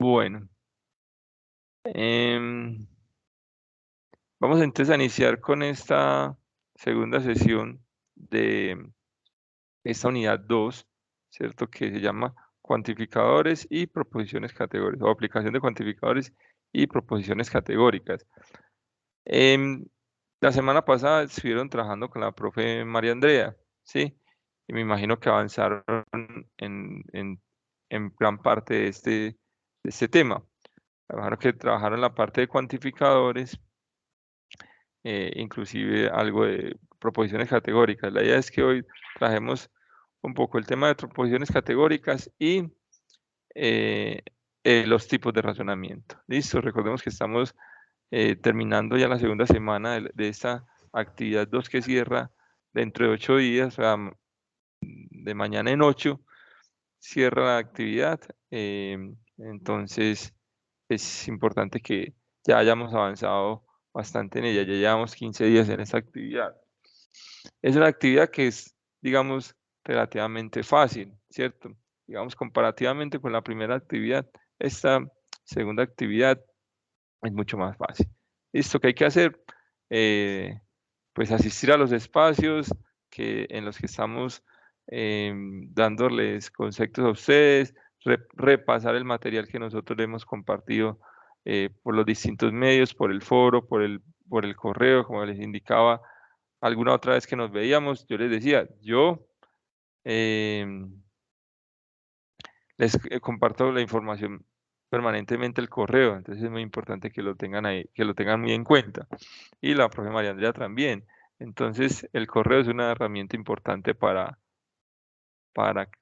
Bueno, vamos entonces a iniciar con esta segunda sesión de esta unidad 2, ¿cierto? Que se llama cuantificadores y proposiciones categóricas, o aplicación de cuantificadores y proposiciones categóricas. La semana pasada estuvieron trabajando con la profe María Andrea, ¿sí? Y me imagino que avanzaron en gran parte de este tema. Trabajaron que trabajaron la parte de cuantificadores, inclusive algo de proposiciones categóricas. La idea es que hoy trajemos un poco el tema de proposiciones categóricas y los tipos de razonamiento. Listo, recordemos que estamos terminando ya la segunda semana de esta actividad 2 que cierra dentro de 8 días, o sea, de mañana en 8 cierra la actividad. Entonces es importante que ya hayamos avanzado bastante en ella. Ya llevamos 15 días en esta actividad. Es una actividad que es, digamos, relativamente fácil, ¿cierto? Digamos, comparativamente con la primera actividad, esta segunda actividad es mucho más fácil. ¿Listo? ¿Qué hay que hacer? Pues asistir a los espacios en los que estamos dándoles conceptos a ustedes, repasar el material que nosotros le hemos compartido por los distintos medios, por el foro, por el correo, como les indicaba alguna otra vez que nos veíamos. Yo les decía, yo les comparto la información permanentemente el correo, entonces es muy importante que lo tengan ahí, que lo tengan muy en cuenta. Y la profe María Andrea también. Entonces, el correo es una herramienta importante para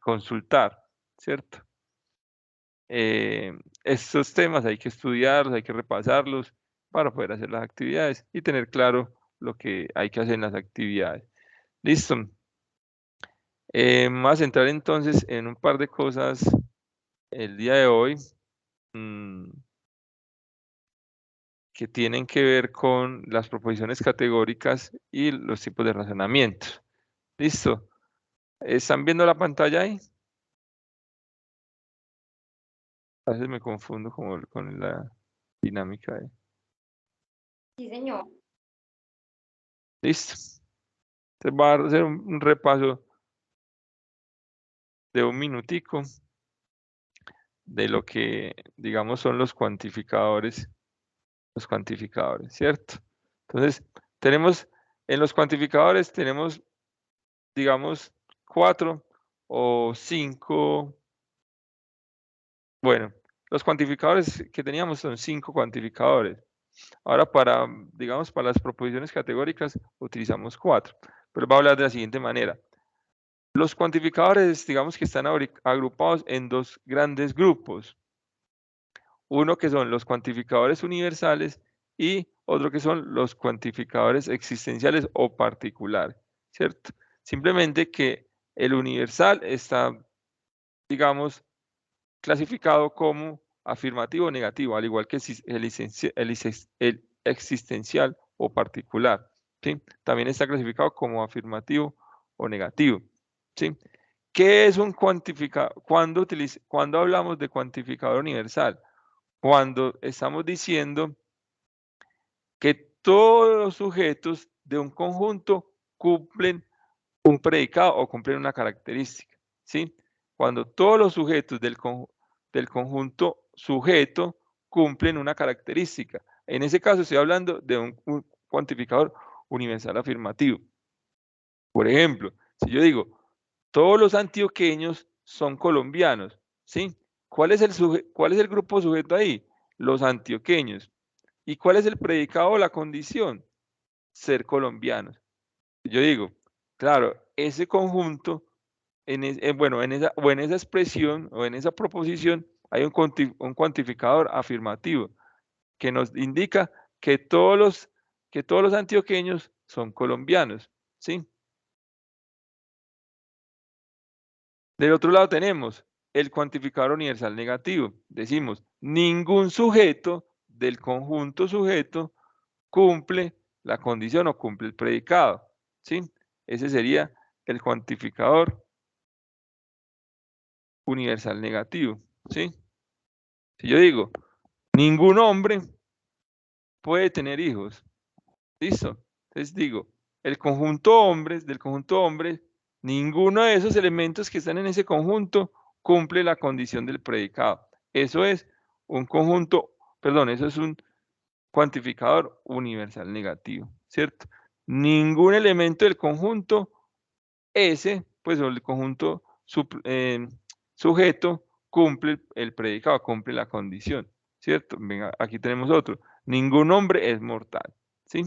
consultar, ¿cierto? Estos temas hay que estudiarlos, hay que repasarlos para poder hacer las actividades y tener claro lo que hay que hacer en las actividades. Listo. Vamos a entrar entonces en un par de cosas el día de hoy. Que tienen que ver con las proposiciones categóricas y los tipos de razonamiento. ¿Listo? ¿Están viendo la pantalla ahí? A veces me confundo con la dinámica. Sí, señor. ¿Listo? Entonces va a hacer un repaso de un minutico de lo que, digamos, son los cuantificadores, ¿cierto? Entonces, en los cuantificadores tenemos, digamos, 4 o 5. Bueno, los cuantificadores que teníamos son 5 cuantificadores. Ahora digamos, para las proposiciones categóricas utilizamos 4. Pero voy a hablar de la siguiente manera. Los cuantificadores, digamos que están agrupados en 2 grandes grupos. Uno que son los cuantificadores universales y otro que son los cuantificadores existenciales o particulares, ¿cierto? Simplemente que el universal está, digamos, clasificado como afirmativo o negativo, al igual que el existencial o particular, ¿sí? También está clasificado como afirmativo o negativo, ¿sí? ¿Qué es un cuantificador? ¿Cuándo hablamos de cuantificador universal? Cuando estamos diciendo que todos los sujetos de un conjunto cumplen un predicado o cumplen una característica, ¿sí? Cuando todos los sujetos del conjunto sujeto cumplen una característica. En ese caso estoy hablando de un cuantificador universal afirmativo. Por ejemplo, si yo digo, todos los antioqueños son colombianos, ¿sí? ¿Cuál es el grupo sujeto ahí? Los antioqueños. ¿Y cuál es el predicado o la condición? Ser colombianos. Yo digo, claro, ese conjunto, en esa expresión o en esa proposición hay un cuantificador afirmativo que nos indica que todos los antioqueños son colombianos, ¿sí? Del otro lado tenemos el cuantificador universal negativo. Decimos, ningún sujeto del conjunto sujeto cumple la condición o cumple el predicado, ¿sí? Ese sería el cuantificador universal negativo, ¿sí? Si yo digo, ningún hombre puede tener hijos, ¿listo? Entonces digo, el conjunto hombres, del conjunto hombres, ninguno de esos elementos que están en ese conjunto cumple la condición del predicado. Eso es un conjunto, perdón, eso es un cuantificador universal negativo, ¿cierto? Ningún elemento del conjunto S, pues o el conjunto sujeto, cumple el predicado, cumple la condición, ¿cierto? Venga, aquí tenemos otro. Ningún hombre es mortal, ¿sí?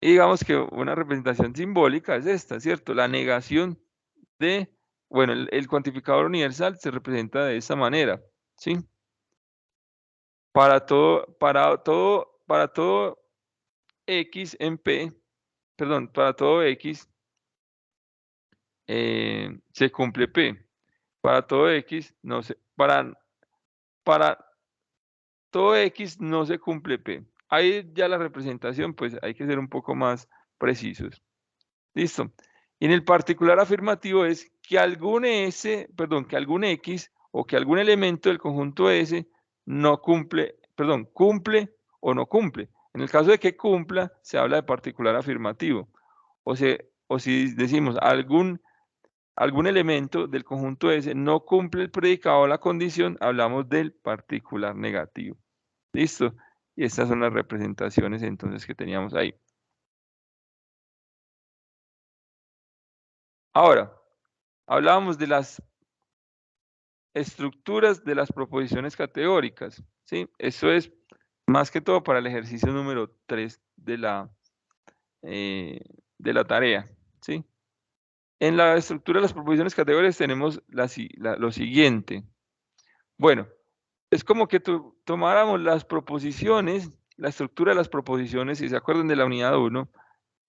Y digamos que una representación simbólica es esta, ¿cierto? La negación de, bueno, el cuantificador universal se representa de esta manera, ¿sí? Para todo X en P, perdón, para todo X se cumple P. Para todo X no se, para todo X no se cumple P. Ahí ya la representación, pues hay que ser un poco más precisos. Listo. Y en el particular afirmativo es que algún S, perdón, que algún X o que algún elemento del conjunto S no cumple, perdón, cumple o no cumple. En el caso de que cumpla, se habla de particular afirmativo. O si decimos algún elemento del conjunto S no cumple el predicado o la condición, hablamos del particular negativo. ¿Listo? Y estas son las representaciones entonces que teníamos ahí. Ahora, hablábamos de las estructuras de las proposiciones categóricas, ¿sí? Eso es más que todo para el ejercicio número 3 de la tarea, ¿sí? En la estructura de las proposiciones categóricas tenemos lo siguiente. Bueno, es como que tomáramos las proposiciones, la estructura de las proposiciones, si se acuerdan de la unidad 1,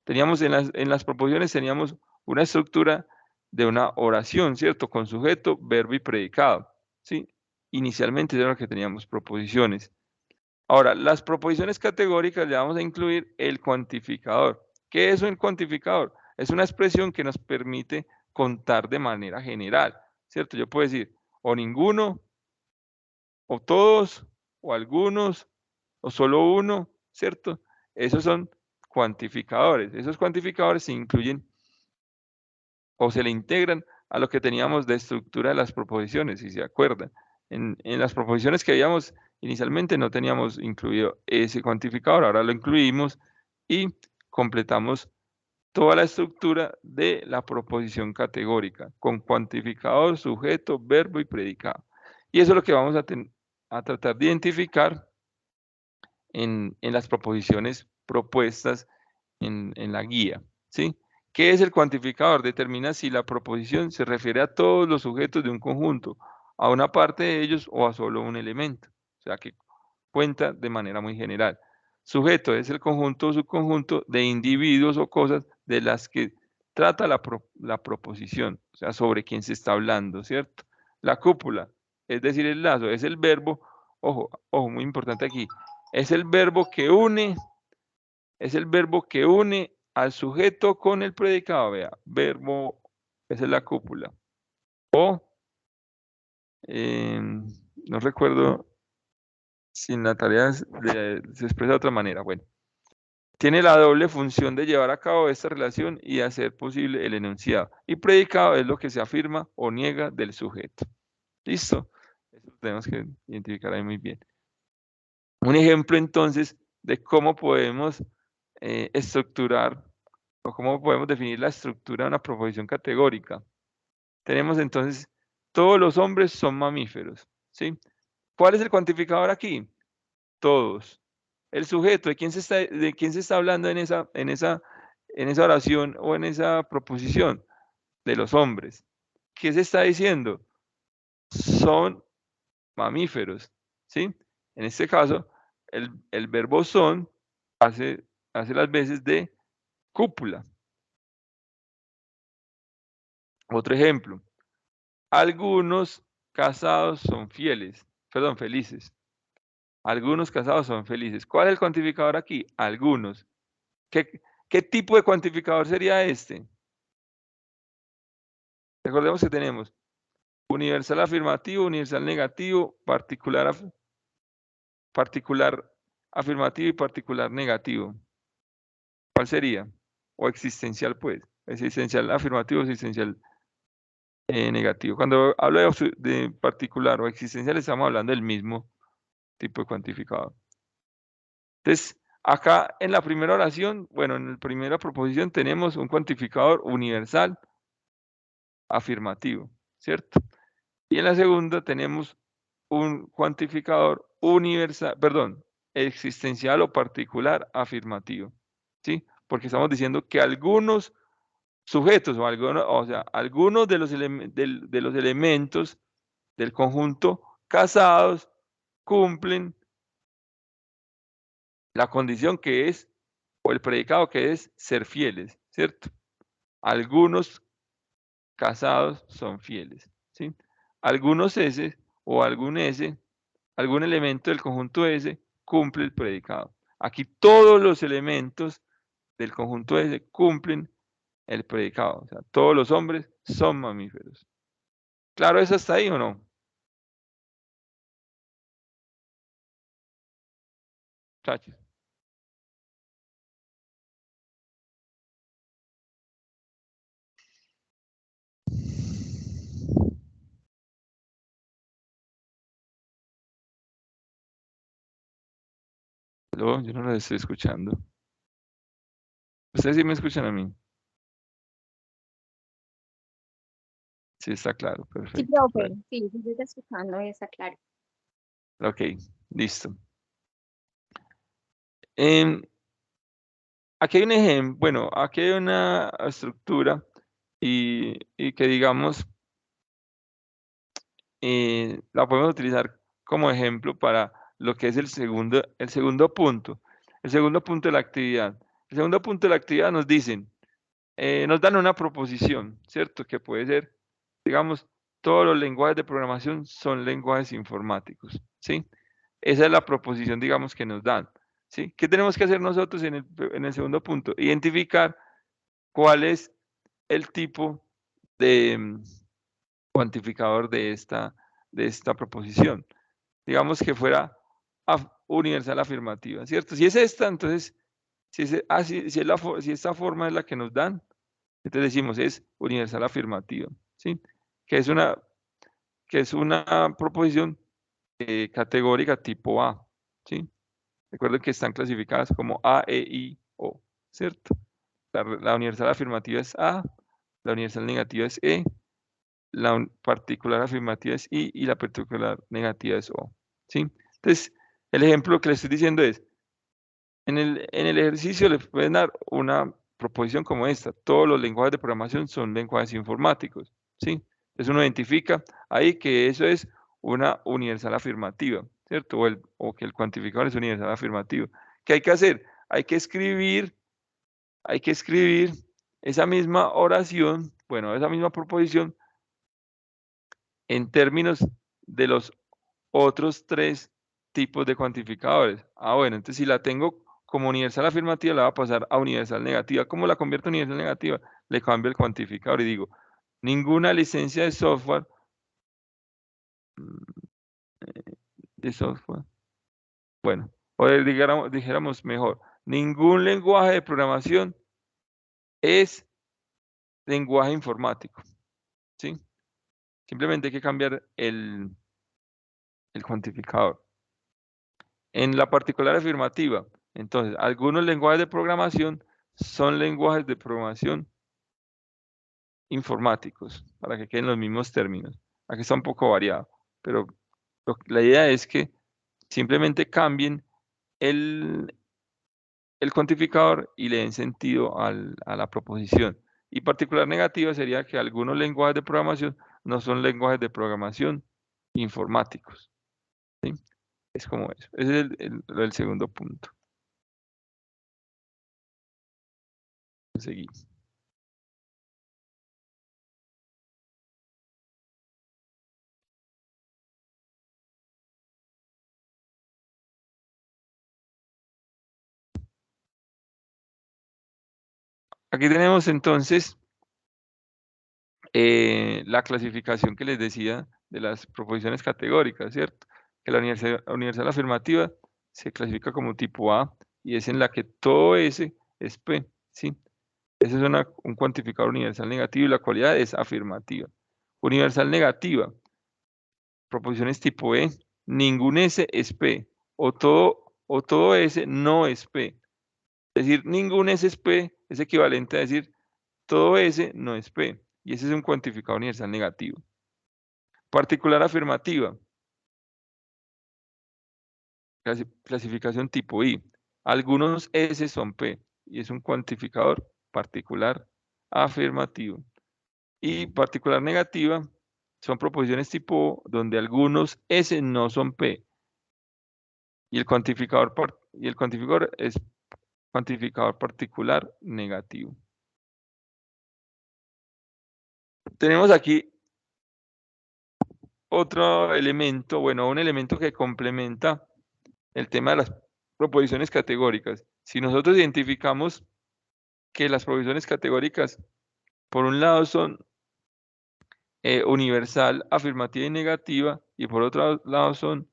teníamos en las proposiciones teníamos una estructura de una oración, ¿cierto? Con sujeto, verbo y predicado, ¿sí? Inicialmente era lo que teníamos proposiciones. Ahora, las proposiciones categóricas le vamos a incluir el cuantificador. ¿Qué es un cuantificador? Es una expresión que nos permite contar de manera general, ¿cierto? Yo puedo decir o ninguno, o todos, o algunos, o solo uno, ¿cierto? Esos son cuantificadores. Esos cuantificadores se incluyen o se le integran a lo que teníamos de estructura de las proposiciones, si se acuerdan. En las proposiciones que habíamos inicialmente no teníamos incluido ese cuantificador, ahora lo incluimos y completamos toda la estructura de la proposición categórica, con cuantificador, sujeto, verbo y predicado. Y eso es lo que vamos a tratar de identificar en las proposiciones propuestas en la guía, ¿sí? ¿Qué es el cuantificador? Determina si la proposición se refiere a todos los sujetos de un conjunto, a una parte de ellos o a solo un elemento. O sea que cuenta de manera muy general. Sujeto es el conjunto o subconjunto de individuos o cosas de las que trata la proposición, o sea, sobre quién se está hablando, ¿cierto? La cúpula, es decir, el lazo, es el verbo, ojo, muy importante aquí, es el verbo que une al sujeto con el predicado, vea, verbo, esa es la cúpula. O, no recuerdo si en la tarea se expresa de otra manera, bueno. Tiene la doble función de llevar a cabo esta relación y hacer posible el enunciado. Y predicado es lo que se afirma o niega del sujeto. ¿Listo? Eso tenemos que identificar ahí muy bien. Un ejemplo entonces de cómo podemos estructurar o cómo podemos definir la estructura de una proposición categórica. Tenemos entonces, todos los hombres son mamíferos, ¿sí? ¿Cuál es el cuantificador aquí? Todos. El sujeto, ¿de quién se está hablando en esa oración o en esa proposición? De los hombres. ¿Qué se está diciendo? Son mamíferos, ¿sí? En este caso, el verbo son hace las veces de cúpula. Otro ejemplo. Algunos casados son felices. Algunos casados son felices. ¿Cuál es el cuantificador aquí? Algunos. ¿Qué tipo de cuantificador sería este? Recordemos que tenemos universal afirmativo, universal negativo, particular afirmativo y particular negativo. ¿Cuál sería? O existencial, pues. Existencial afirmativo, existencial negativo. Cuando hablo de particular o existencial, estamos hablando del mismo tipo de cuantificador. Entonces, acá en la primera oración, bueno, en la primera proposición tenemos un cuantificador universal afirmativo, ¿cierto? Y en la segunda tenemos un cuantificador universal, perdón, existencial o particular afirmativo, ¿sí? Porque estamos diciendo que algunos sujetos o algunos, o sea, algunos de los elementos del conjunto casados cumplen la condición que es, o el predicado que es ser fieles, ¿cierto? Algunos casados son fieles, ¿sí? Algunos S o algún S, algún elemento del conjunto S cumple el predicado. Aquí todos los elementos del conjunto S cumplen el predicado. O sea, todos los hombres son mamíferos. ¿Claro eso hasta ahí o no? Muchachos. No, yo no lo estoy escuchando. ¿Ustedes sí me escuchan a mí? Sí, está claro, Sí, perfecto. profe, Bueno, sí, sí, estoy escuchando, está claro. ok, listo. Em, Aquí hay un ejemplo, bueno, aquí hay una estructura y que digamos, la podemos utilizar como ejemplo para lo que es el segundo punto. El segundo punto de la actividad. El segundo punto de la actividad nos dicen, nos dan una proposición, ¿cierto? Que puede ser, digamos, todos los lenguajes de programación son lenguajes informáticos, ¿sí? Esa es la proposición, digamos, que nos dan, ¿sí? ¿Qué tenemos que hacer nosotros en el segundo punto? Identificar cuál es el tipo de cuantificador de esta proposición. Digamos que fuera universal afirmativa, ¿cierto? Si es esta, entonces, si esta forma es la que nos dan, entonces decimos es universal afirmativa, ¿sí? Que es una, que es una proposición categórica tipo A, ¿sí? Recuerden que están clasificadas como A, E, I, O, ¿cierto? La universal afirmativa es A, la universal negativa es E, la particular afirmativa es I y la particular negativa es O, ¿sí? Entonces, el ejemplo que le estoy diciendo es, en el ejercicio le pueden dar una proposición como esta. Todos los lenguajes de programación son lenguajes informáticos, ¿sí? Entonces uno identifica ahí que eso es una universal afirmativa, ¿cierto? O que el cuantificador es universal afirmativo. ¿Qué hay que hacer? Hay que escribir esa misma oración, bueno, esa misma proposición en términos de los otros tres tipos de cuantificadores. Ah, bueno, entonces si la tengo como universal afirmativa, la voy a pasar a universal negativa. ¿Cómo la convierto en universal negativa? Le cambio el cuantificador y digo, ninguna licencia de software, bueno, o dijéramos mejor, ningún lenguaje de programación es lenguaje informático, ¿sí? Simplemente hay que cambiar el cuantificador. En la particular afirmativa, entonces, algunos lenguajes de programación son lenguajes de programación informáticos, para que queden los mismos términos. Aquí está un poco variado, pero la idea es que simplemente cambien el, el cuantificador y le den sentido a la proposición. Y particular negativa sería que algunos lenguajes de programación no son lenguajes de programación informáticos, ¿sí? Es como eso. Ese es el segundo punto. Seguimos. Aquí tenemos entonces la clasificación que les decía de las proposiciones categóricas, ¿cierto? Que la universal afirmativa se clasifica como tipo A y es en la que todo S es P, ¿sí? Ese es un cuantificador universal negativo y la cualidad es afirmativa. Universal negativa, proposiciones tipo E, ningún S es P, o todo S no es P. Es decir, ningún S es P es equivalente a decir todo S no es P, y ese es un cuantificador universal negativo. Particular afirmativa, clasificación tipo I. Algunos S son P, y es un cuantificador particular afirmativo. Y particular negativa son proposiciones tipo O, donde algunos S no son P. Y el cuantificador es cuantificador particular negativo. Tenemos aquí otro elemento, bueno, un elemento que complementa el tema de las proposiciones categóricas. Si nosotros identificamos que las proposiciones categóricas, por un lado, son universal, afirmativa y negativa, y por otro lado son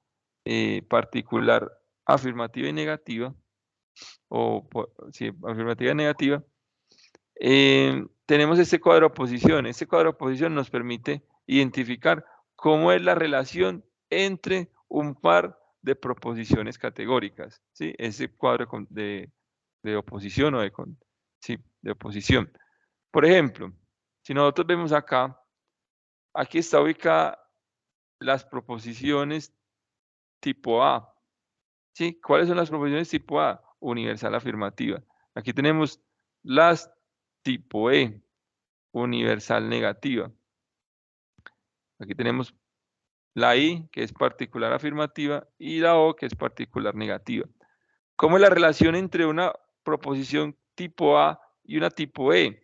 particular, afirmativa y negativa, o sí, afirmativa y negativa, tenemos este cuadro de oposición. Este cuadro de oposición nos permite identificar cómo es la relación entre un par de proposiciones categóricas, ¿sí? Ese cuadro de oposición o de oposición. Por ejemplo, si nosotros vemos acá, aquí está ubicada las proposiciones tipo A, ¿sí? ¿Cuáles son las proposiciones tipo A? Universal afirmativa. Aquí tenemos las tipo E, universal negativa. Aquí tenemos la I, que es particular afirmativa, y la O, que es particular negativa. ¿Cómo es la relación entre una proposición tipo A y una tipo E?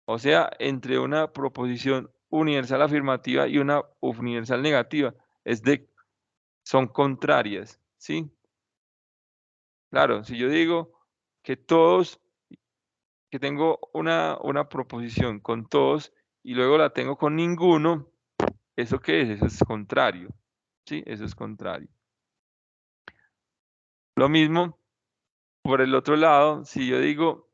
O sea, entre una proposición universal afirmativa y una universal negativa. Son contrarias, ¿sí? Claro, si yo digo que que tengo una proposición con todos y luego la tengo con ninguno, ¿eso qué es? Eso es contrario, ¿sí? Eso es contrario. Lo mismo, por el otro lado, si yo digo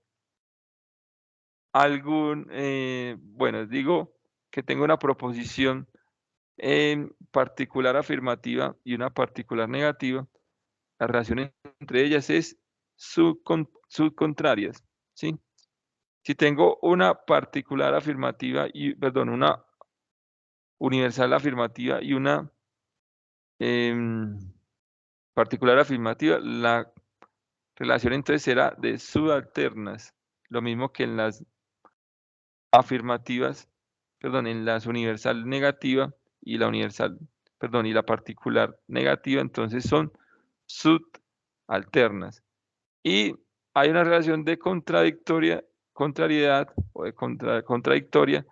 digo que tengo una proposición particular afirmativa y una particular negativa, la relación entre ellas es subcontrarias, ¿sí? Si tengo una particular afirmativa una universal afirmativa y una particular afirmativa, la relación entonces será de subalternas, lo mismo que en las afirmativas, en las universal negativa y la y la particular negativa, entonces son subalternas. Y hay una relación de contrariedad o de contradictoria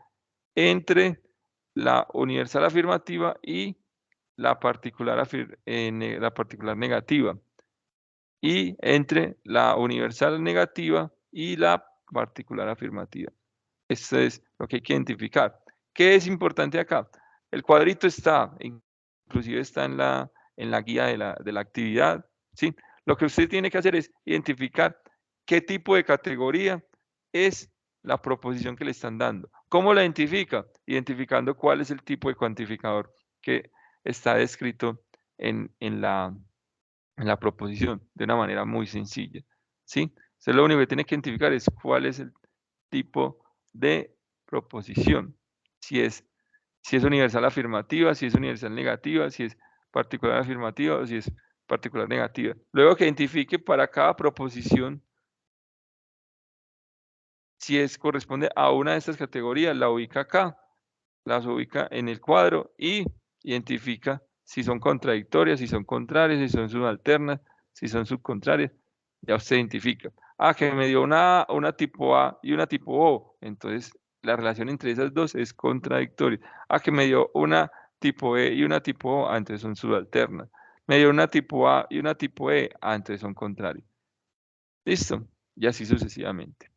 entre la universal afirmativa y la particular negativa, y entre la universal negativa y la particular afirmativa. Esto es lo que hay que identificar. ¿Qué es importante acá? El cuadrito está, inclusive está en la guía de la actividad, ¿sí? Lo que usted tiene que hacer es identificar qué tipo de categoría es la proposición que le están dando. ¿Cómo la identifica? Identificando cuál es el tipo de cuantificador que está descrito en la proposición de una manera muy sencilla, ¿sí? Usted lo único que tiene que identificar es cuál es el tipo de proposición. Si es universal afirmativa, si es universal negativa, si es particular afirmativa o si es particular negativa. Luego que identifique para cada proposición si corresponde a una de estas categorías, la ubica acá, las ubica en el cuadro y identifica si son contradictorias, si son contrarias, si son subalternas, si son subcontrarias. Ya usted identifica. Que me dio una tipo A y una tipo O. Entonces, la relación entre esas dos es contradictoria. Que me dio una tipo E y una tipo O. Entonces son subalternas. Me dio una tipo A y una tipo E. Entonces son contrarias. Listo. Y así sucesivamente.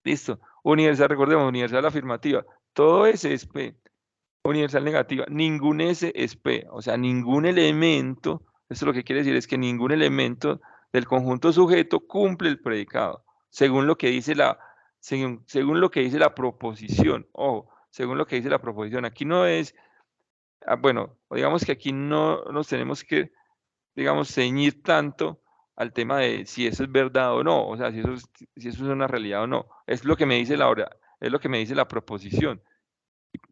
Listo. Universal, recordemos, universal afirmativa. Todo S es P. Universal negativa. Ningún S es P. O sea, ningún elemento, esto lo que quiere decir es que ningún elemento del conjunto sujeto cumple el predicado, según lo que dice según lo que dice la proposición. Ojo, según lo que dice la proposición. Aquí no es, bueno, digamos que aquí no nos tenemos que, digamos, ceñir tanto al tema de si eso es verdad o no, o sea, si eso es una realidad o no. Es lo que me dice es lo que me dice la proposición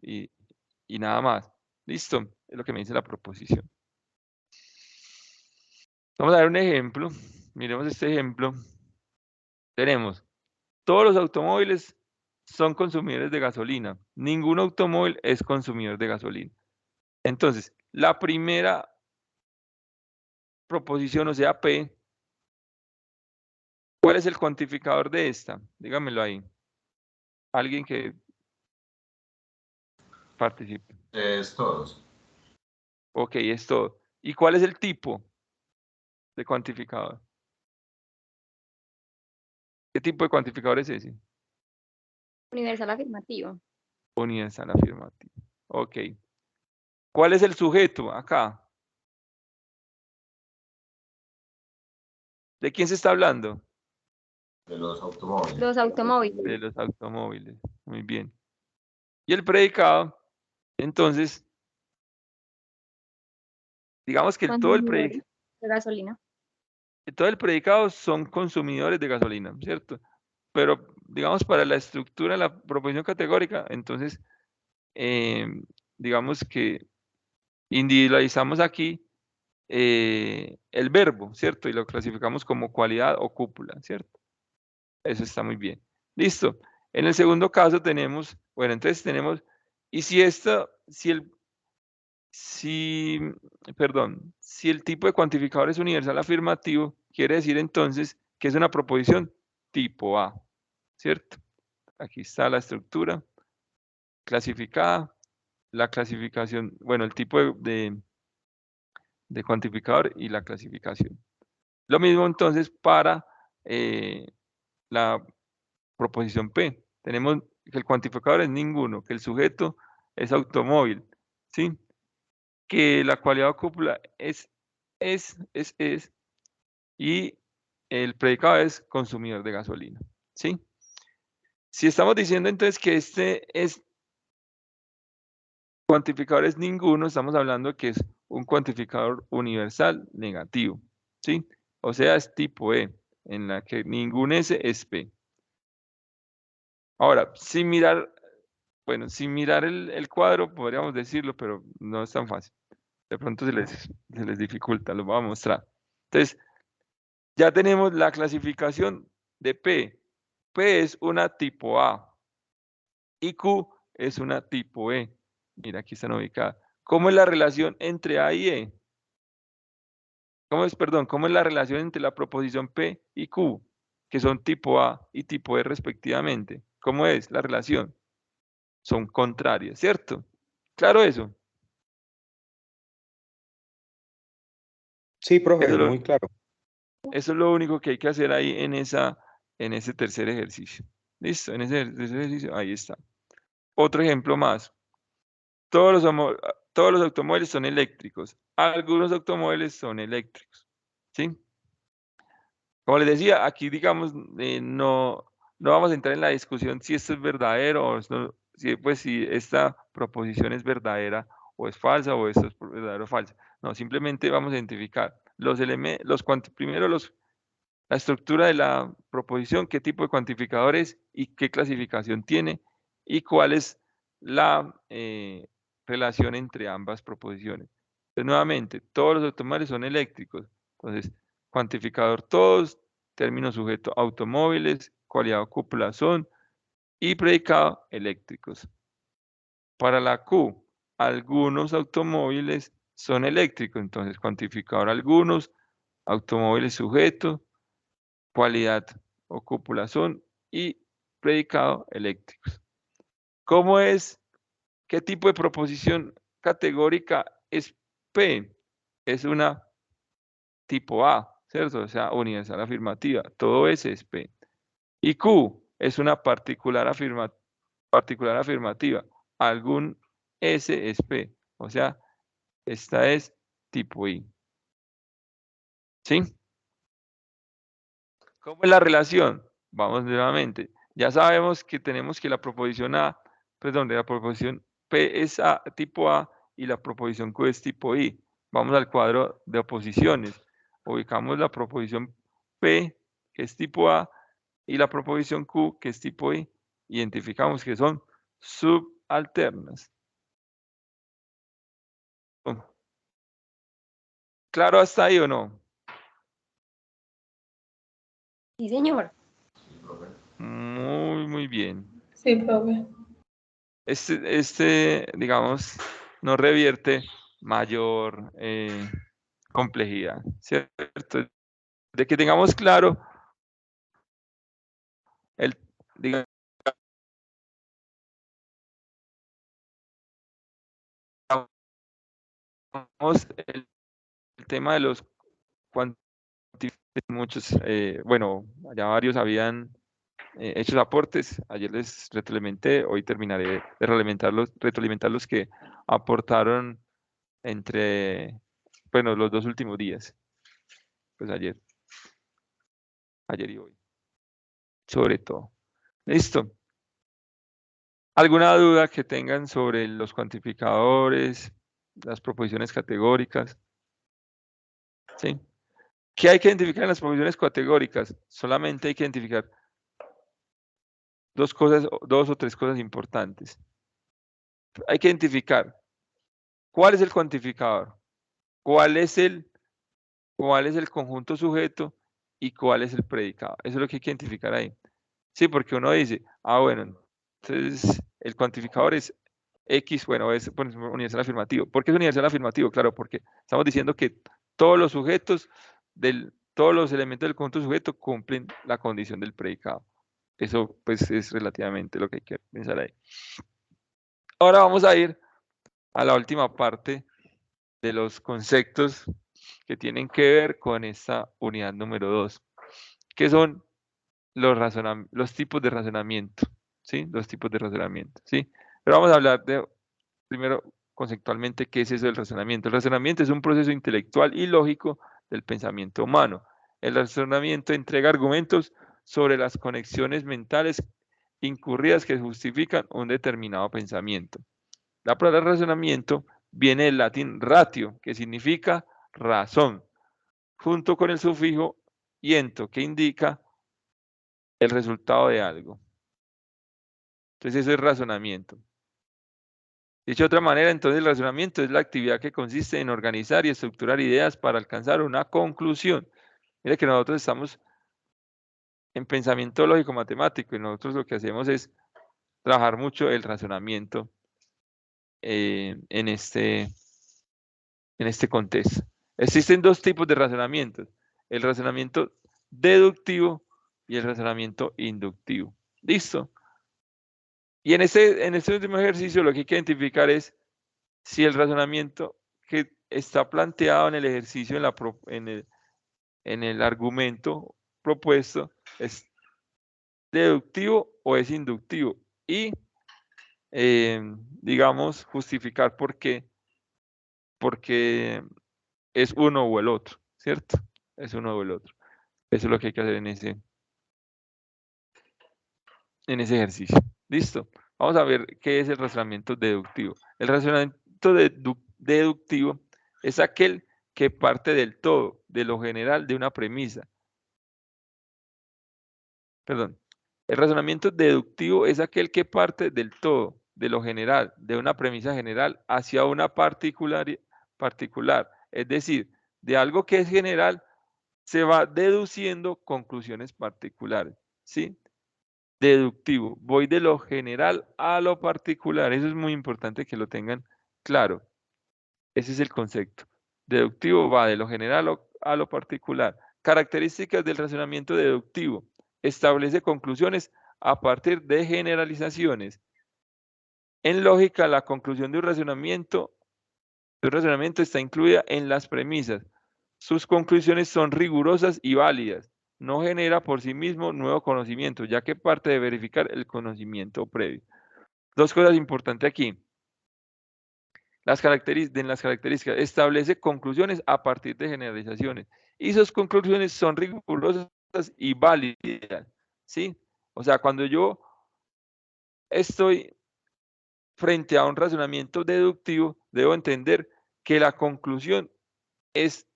y, y nada más. Listo, es lo que me dice la proposición. Vamos a dar un ejemplo. Miremos este ejemplo. Tenemos, todos los automóviles son consumidores de gasolina. Ningún automóvil es consumidor de gasolina. Entonces, la primera proposición, o sea, P, ¿cuál es el cuantificador de esta? Dígamelo ahí. Alguien que participe. Es todos. Ok, es todo. ¿Y cuál es el tipo de cuantificador? ¿Qué tipo de cuantificador es ese? Universal afirmativo. Universal afirmativo. Ok. ¿Cuál es el sujeto acá? ¿De quién se está hablando? De los automóviles. Los automóviles. De los automóviles. Muy bien. Y el predicado, entonces, digamos que todo el Consumidores de gasolina. predicado son consumidores de gasolina, ¿cierto? Pero, digamos, para la estructura de la proposición categórica, entonces, digamos que individualizamos aquí el verbo, ¿cierto? Y lo clasificamos como cualidad o cúpula, ¿cierto? Eso está muy bien. Listo. En el segundo caso tenemos, bueno, entonces tenemos, y si si el tipo de cuantificador es universal afirmativo, quiere decir entonces que es una proposición tipo A, ¿cierto? Aquí está la estructura clasificada, la clasificación, bueno, el tipo de cuantificador y la clasificación. Lo mismo entonces para la proposición P. Tenemos que el cuantificador es ninguno, que el sujeto es automóvil, ¿sí? Que la cualidad o cúpula es, y el predicado es consumidor de gasolina, ¿sí? Si estamos diciendo entonces que cuantificador es ninguno, estamos hablando que es un cuantificador universal negativo, ¿sí? O sea, es tipo E, en la que ningún S es P. Ahora, sin mirar el cuadro, podríamos decirlo, pero no es tan fácil. De pronto se les dificulta, lo voy a mostrar. Entonces, ya tenemos la clasificación de P. P es una tipo A y Q es una tipo E. Mira, aquí están ubicadas. ¿Cómo es la relación entre A y E? ¿Cómo es la relación entre la proposición P y Q, que son tipo A y tipo E respectivamente? ¿Cómo es la relación? Son contrarias, ¿cierto? Claro eso. Sí, profe, Eso, muy claro. eso es lo único que hay que hacer ahí en ese tercer ejercicio. ¿Listo? En ese tercer ejercicio, ahí está. Otro ejemplo más. Todos los automóviles son eléctricos. Algunos automóviles son eléctricos. ¿Sí? Como les decía, aquí digamos, no vamos a entrar en la discusión si esto es verdadero o si esta proposición es verdadera o es falsa o esto es verdadero o falsa. No, simplemente vamos a identificar primero la estructura de la proposición, qué tipo de cuantificadores y qué clasificación tiene y cuál es la relación entre ambas proposiciones. Entonces, nuevamente, todos los automóviles son eléctricos. Entonces, cuantificador todos, término sujeto automóviles, cualidad o cúpula son y predicado eléctricos. Para la Q, algunos automóviles son eléctricos. Entonces, cuantificador algunos, automóviles sujeto, cualidad o cúpula son y predicado eléctricos. ¿Cómo es? ¿Qué tipo de proposición categórica es P? Es una tipo A, ¿cierto? O sea, universal afirmativa. Todo S es P. Y Q es una particular afirmativa. algún S es P. O sea, esta es tipo I. ¿Sí? ¿Cómo es la relación? Vamos nuevamente. Ya sabemos que tenemos que la proposición A, perdón, la proposición P es tipo A y la proposición Q es tipo I. Vamos al cuadro de oposiciones. Ubicamos la proposición P, que es tipo A, y la proposición Q, que es tipo I. Identificamos que son subalternas. ¿Claro hasta ahí o no? Sí, señor. Sí, profe. Muy bien. Sí, profe. Digamos, no revierte mayor complejidad, ¿cierto? De que tengamos claro digamos, el tema de los muchos, bueno, ya varios habían hecho aportes, ayer les retroalimenté, hoy terminaré de retroalimentar los que aportaron entre, bueno, los 2 últimos días, pues ayer y hoy, sobre todo. Listo. ¿Alguna duda que tengan sobre los cuantificadores, las proposiciones categóricas? ¿Sí? ¿Qué hay que identificar en las proposiciones categóricas? Solamente hay que identificar 2 o 3 cosas importantes. Hay que identificar cuál es el cuantificador, cuál es el conjunto sujeto y cuál es el predicado. Eso es lo que hay que identificar ahí. Sí, porque uno dice, bueno, entonces el cuantificador es X, bueno, es universal afirmativo. ¿Por qué es universal afirmativo? Claro, porque estamos diciendo que todos los sujetos, todos los elementos del conjunto sujeto cumplen la condición del predicado. Eso pues es relativamente lo que hay que pensar ahí. Ahora vamos a ir a la última parte de los conceptos que tienen que ver con esta unidad número 2, que son los tipos de razonamiento, ¿sí? Los tipos de razonamiento, ¿sí? Pero vamos a hablar primero, conceptualmente, ¿qué es eso del razonamiento? El razonamiento es un proceso intelectual y lógico del pensamiento humano. El razonamiento entrega argumentos sobre las conexiones mentales incurridas que justifican un determinado pensamiento. La palabra razonamiento viene del latín ratio, que significa razón, junto con el sufijo iento, que indica el resultado de algo. Entonces eso es razonamiento. Dicho de otra manera, entonces el razonamiento es la actividad que consiste en organizar y estructurar ideas para alcanzar una conclusión. Mire que nosotros estamos en pensamiento lógico matemático y nosotros lo que hacemos es trabajar mucho el razonamiento en este contexto. Existen 2 tipos de razonamientos, el razonamiento deductivo y el razonamiento inductivo. ¿Listo? Y en este último ejercicio lo que hay que identificar es si el razonamiento que está planteado en el ejercicio, en el argumento propuesto, es deductivo o es inductivo. Y, digamos, justificar por qué, porque es uno o el otro, ¿cierto? Es uno o el otro. Eso es lo que hay que hacer en ese ejercicio. ¿Listo? Vamos a ver qué es el razonamiento deductivo. El razonamiento deductivo es aquel que parte del todo, de lo general, de una premisa. Perdón. El razonamiento deductivo es aquel que parte del todo, de lo general, de una premisa general, hacia una particular. Es decir, de algo que es general, se va deduciendo conclusiones particulares. ¿Sí? Deductivo. Voy de lo general a lo particular. Eso es muy importante que lo tengan claro. Ese es el concepto. Deductivo va de lo general a lo particular. Características del razonamiento deductivo. Establece conclusiones a partir de generalizaciones. En lógica, la conclusión de un razonamiento está incluida en las premisas. Sus conclusiones son rigurosas y válidas. No genera por sí mismo nuevo conocimiento, ya que parte de verificar el conocimiento previo. Dos cosas importantes aquí. En las características, establece conclusiones a partir de generalizaciones. Y sus conclusiones son rigurosas y válidas, ¿sí? O sea, cuando yo estoy frente a un razonamiento deductivo, debo entender que la conclusión es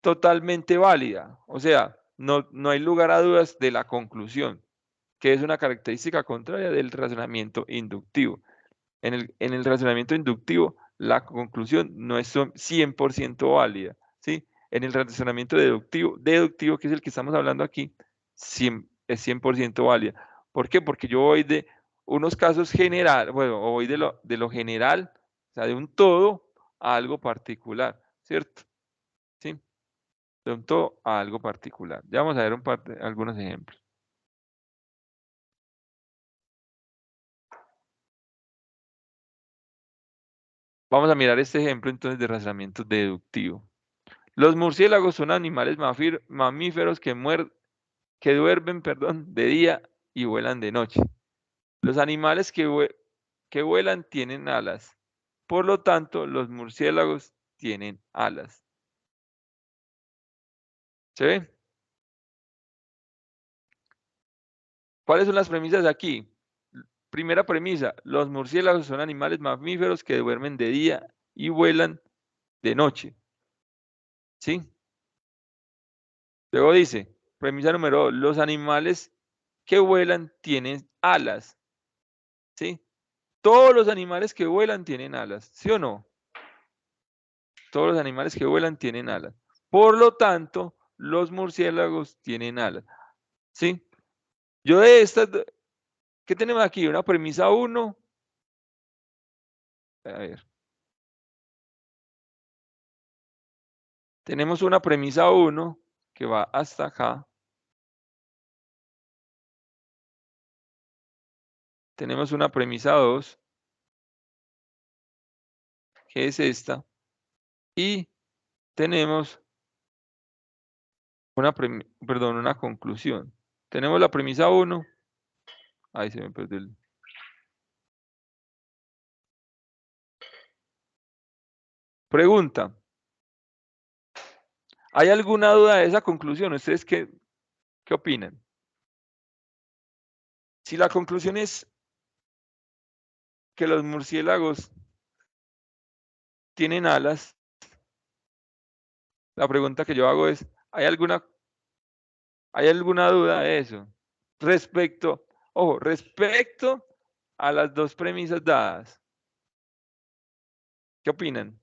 totalmente válida. O sea, no hay lugar a dudas de la conclusión, que es una característica contraria del razonamiento inductivo. En el razonamiento inductivo, la conclusión no es 100% válida, ¿sí? En el razonamiento deductivo, que es el que estamos hablando aquí, es 100% válida. ¿Por qué? Porque yo voy de unos casos generales, bueno, o voy de lo general, o sea, de un todo a algo particular, ¿cierto? ¿Sí? De un todo a algo particular. Ya vamos a ver algunos ejemplos. Vamos a mirar este ejemplo entonces de razonamiento deductivo. Los murciélagos son animales mamíferos que duermen, de día y vuelan de noche. Los animales que vuelan tienen alas. Por lo tanto, los murciélagos tienen alas. ¿Se ve? ¿Cuáles son las premisas aquí? Primera premisa, los murciélagos son animales mamíferos que duermen de día y vuelan de noche. ¿Sí? Luego dice, premisa número 2, los animales que vuelan tienen alas. ¿Sí? Todos los animales que vuelan tienen alas, ¿sí o no? Todos los animales que vuelan tienen alas. Por lo tanto, los murciélagos tienen alas. ¿Sí? Yo de estas, ¿qué tenemos aquí? Una premisa 1. A ver. Tenemos una premisa 1 que va hasta acá. Tenemos una premisa 2, que es esta. Y tenemos una conclusión. Tenemos la premisa 1. Ahí se me perdió el... Pregunta. ¿Hay alguna duda de esa conclusión? ¿Ustedes qué opinan? Si la conclusión es que los murciélagos tienen alas, la pregunta que yo hago es, ¿hay alguna duda de eso? Respecto a las dos premisas dadas. ¿Qué opinan?